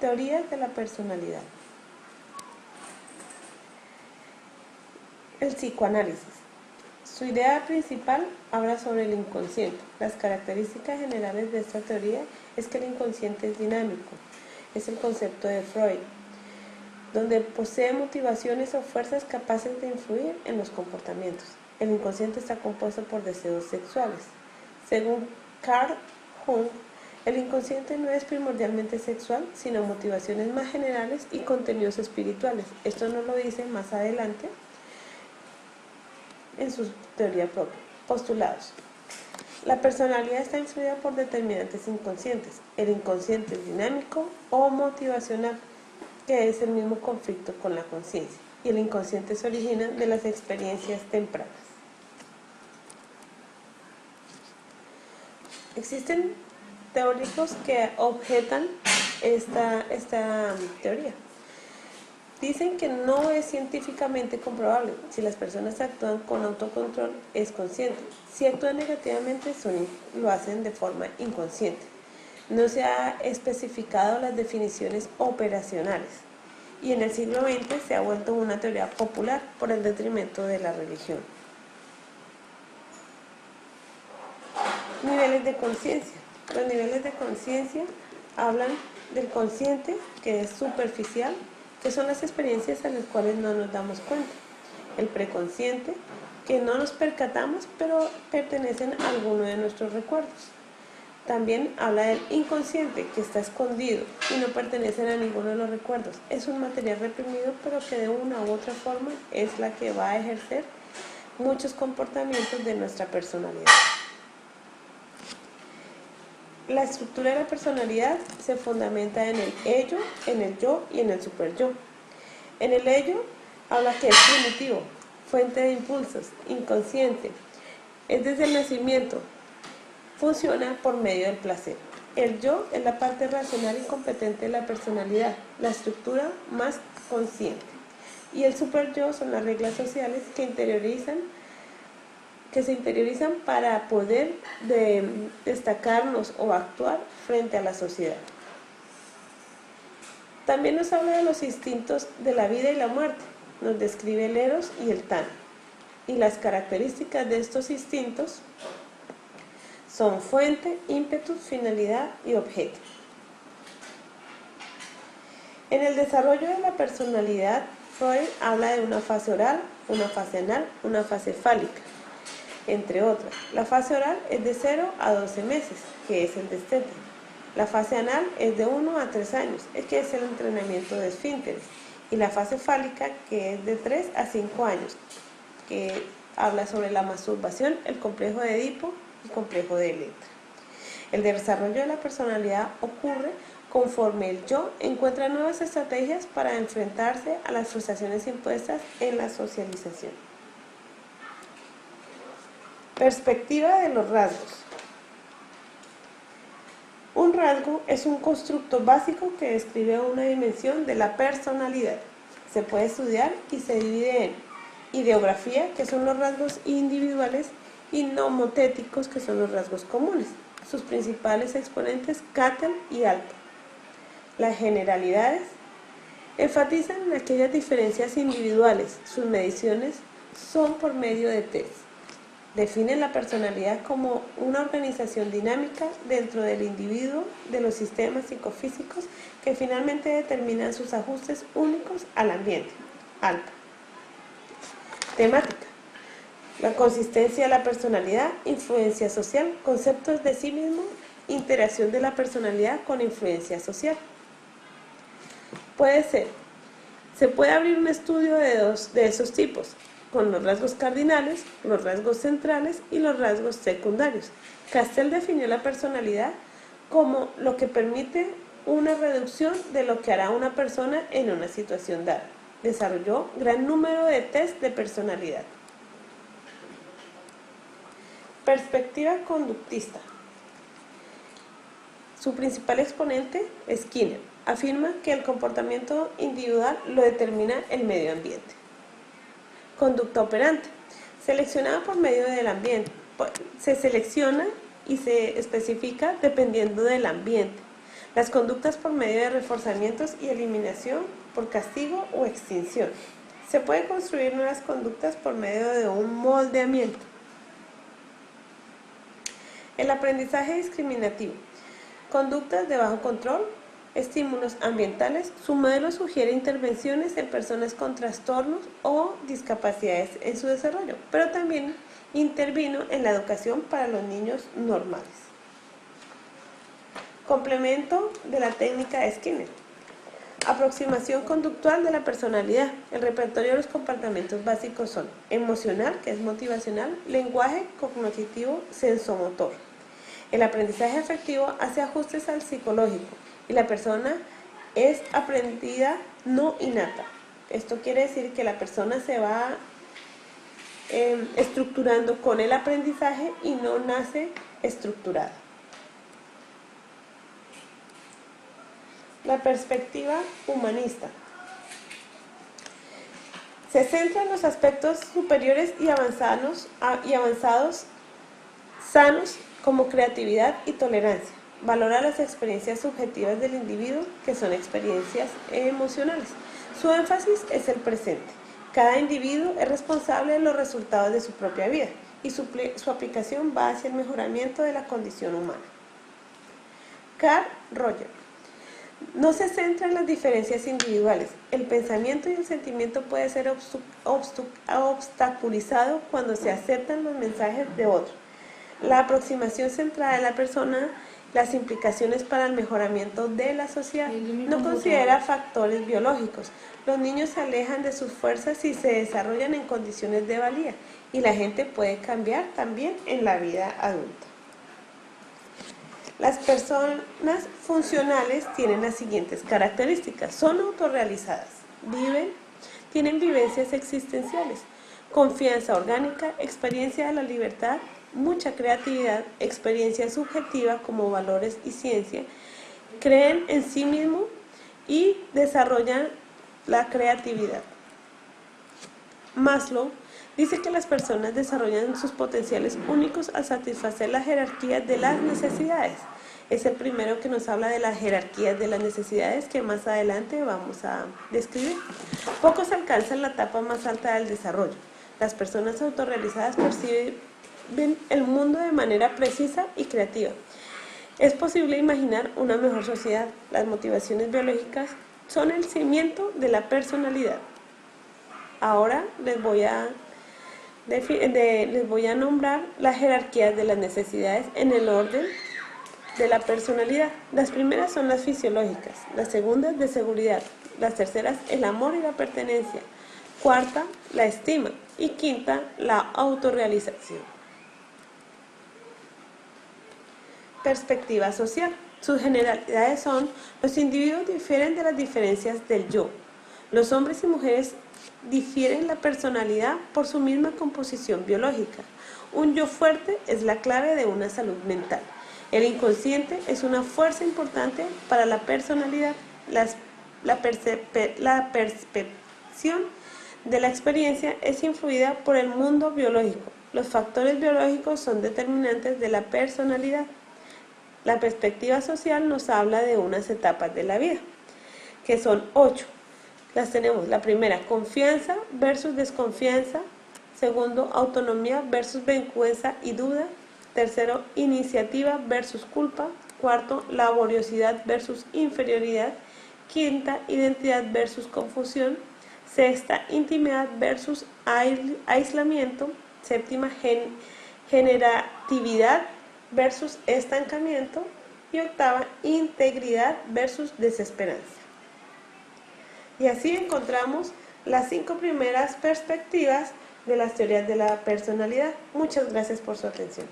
Teorías de la personalidad. El psicoanálisis. Su idea principal habla sobre el inconsciente. Las características generales de esta teoría es que el inconsciente es dinámico. Es el concepto de Freud, donde posee motivaciones o fuerzas capaces de influir en los comportamientos. El inconsciente está compuesto por deseos sexuales. Según Carl Jung, el inconsciente no es primordialmente sexual, sino motivaciones más generales y contenidos espirituales. Esto nos lo dice más adelante en su teoría propia. Postulados. La personalidad está influida por determinantes inconscientes. El inconsciente es dinámico o motivacional, que es el mismo conflicto con la conciencia, y el inconsciente se origina de las experiencias tempranas. Existen teóricos que objetan esta teoría. Dicen que no es científicamente comprobable. Si las personas actúan con autocontrol, es consciente. Si actúan negativamente, lo hacen de forma inconsciente. No se ha especificado las definiciones operacionales. Y en el siglo XX se ha vuelto una teoría popular por el detrimento de la religión. Niveles de conciencia. Los niveles de conciencia hablan del consciente, que es superficial, que son las experiencias a las cuales no nos damos cuenta. El preconsciente, que no nos percatamos, pero pertenecen a alguno de nuestros recuerdos. También habla del inconsciente, que está escondido y no pertenece a ninguno de los recuerdos. Es un material reprimido, pero que de una u otra forma es la que va a ejercer muchos comportamientos de nuestra personalidad. La estructura de la personalidad se fundamenta en el ello, en el yo y en el superyo. En el ello habla que es primitivo, fuente de impulsos, inconsciente, es desde el nacimiento, funciona por medio del placer. El yo es la parte racional y competente de la personalidad, la estructura más consciente. Y el superyo son las reglas sociales que se interiorizan para poder destacarnos o actuar frente a la sociedad. También nos habla de los instintos de la vida y la muerte. Nos describe el eros y el thana. Y las características de estos instintos son fuente, ímpetu, finalidad y objeto. En el desarrollo de la personalidad, Freud habla de una fase oral, una fase anal, una fase fálica, entre otras. La fase oral es de 0 a 12 meses, que es el destete. La fase anal es de 1 a 3 años, que es el entrenamiento de esfínteres. Y la fase fálica, que es de 3 a 5 años, que habla sobre la masturbación, el complejo de Edipo y el complejo de Electra. El desarrollo de la personalidad ocurre conforme el yo encuentra nuevas estrategias para enfrentarse a las frustraciones impuestas en la socialización. Perspectiva de los rasgos. Un rasgo es un constructo básico que describe una dimensión de la personalidad. Se puede estudiar y se divide en ideografía, que son los rasgos individuales, y nomotéticos, que son los rasgos comunes. Sus principales exponentes, Cattell y Alpert. Las generalidades enfatizan en aquellas diferencias individuales. Sus mediciones son por medio de test. Definen la personalidad como una organización dinámica dentro del individuo de los sistemas psicofísicos que finalmente determinan sus ajustes únicos al ambiente. Alpert. Temática. La consistencia de la personalidad, influencia social, conceptos de sí mismo, interacción de la personalidad con influencia social. Se puede abrir un estudio de esos tipos, con los rasgos cardinales, los rasgos centrales y los rasgos secundarios. Castell definió la personalidad como lo que permite una reducción de lo que hará una persona en una situación dada. Desarrolló gran número de test de personalidad. Perspectiva conductista. Su principal exponente, Skinner, afirma que el comportamiento individual lo determina el medio ambiente. Conducta operante. Seleccionada por medio del ambiente. Se selecciona y se especifica dependiendo del ambiente. Las conductas por medio de reforzamientos y eliminación por castigo o extinción. Se puede construir nuevas conductas por medio de un moldeamiento. El aprendizaje discriminativo. Conductas de bajo control, estímulos ambientales. Su modelo sugiere intervenciones en personas con trastornos o discapacidades en su desarrollo, pero también intervino en la educación para los niños normales. Complemento de la técnica de Skinner. Aproximación conductual de la personalidad. El repertorio de los comportamientos básicos son emocional, que es motivacional, lenguaje cognitivo, sensomotor. El aprendizaje afectivo hace ajustes al psicológico y la persona es aprendida no innata. Esto quiere decir que la persona se va estructurando con el aprendizaje y no nace estructurada. La perspectiva humanista se centra en los aspectos superiores y avanzados sanos como creatividad y tolerancia. Valora las experiencias subjetivas del individuo, que son experiencias emocionales. Su énfasis es el presente. Cada individuo es responsable de los resultados de su propia vida y su aplicación va hacia el mejoramiento de la condición humana. Carl Rogers. No se centra en las diferencias individuales. El pensamiento y el sentimiento puede ser obstaculizado cuando se aceptan los mensajes de otros. La aproximación centrada en la persona, las implicaciones para el mejoramiento de la sociedad. No considera factores biológicos. Los niños se alejan de sus fuerzas y se desarrollan en condiciones de valía, y la gente puede cambiar también en la vida adulta. Las personas funcionales tienen las siguientes características. Son autorrealizadas, tienen vivencias existenciales, confianza orgánica, experiencia de la libertad, mucha creatividad, experiencia subjetiva como valores y ciencia, creen en sí mismos y desarrollan la creatividad. Maslow dice que las personas desarrollan sus potenciales únicos al satisfacer las jerarquías de las necesidades. Es el primero que nos habla de las jerarquías de las necesidades, que más adelante vamos a describir. Pocos alcanzan la etapa más alta del desarrollo. Las personas autorrealizadas perciben el mundo de manera precisa y creativa. Es posible imaginar una mejor sociedad. Las motivaciones biológicas son el cimiento de la personalidad. Ahora les voy a nombrar las jerarquías de las necesidades en el orden de la personalidad. Las primeras son las fisiológicas, las segundas de seguridad, las terceras el amor y la pertenencia, cuarta la estima y quinta la autorrealización. Perspectiva social. Sus generalidades son: los individuos difieren de las diferencias del yo. Los hombres y mujeres difieren la personalidad por su misma composición biológica. Un yo fuerte es la clave de una salud mental. El inconsciente es una fuerza importante para la personalidad. La percepción de la experiencia es influida por el mundo biológico. Los factores biológicos son determinantes de la personalidad. La perspectiva social nos habla de unas etapas de la vida, que son 8. Las tenemos: la primera, confianza versus desconfianza; segundo, autonomía versus vergüenza y duda; tercero, iniciativa versus culpa; cuarto, laboriosidad versus inferioridad; quinta, identidad versus confusión; sexta, intimidad versus aislamiento; séptima, generatividad versus estancamiento; y octava, integridad versus desesperanza. Y así encontramos las 5 primeras perspectivas de las teorías de la personalidad. Muchas gracias por su atención.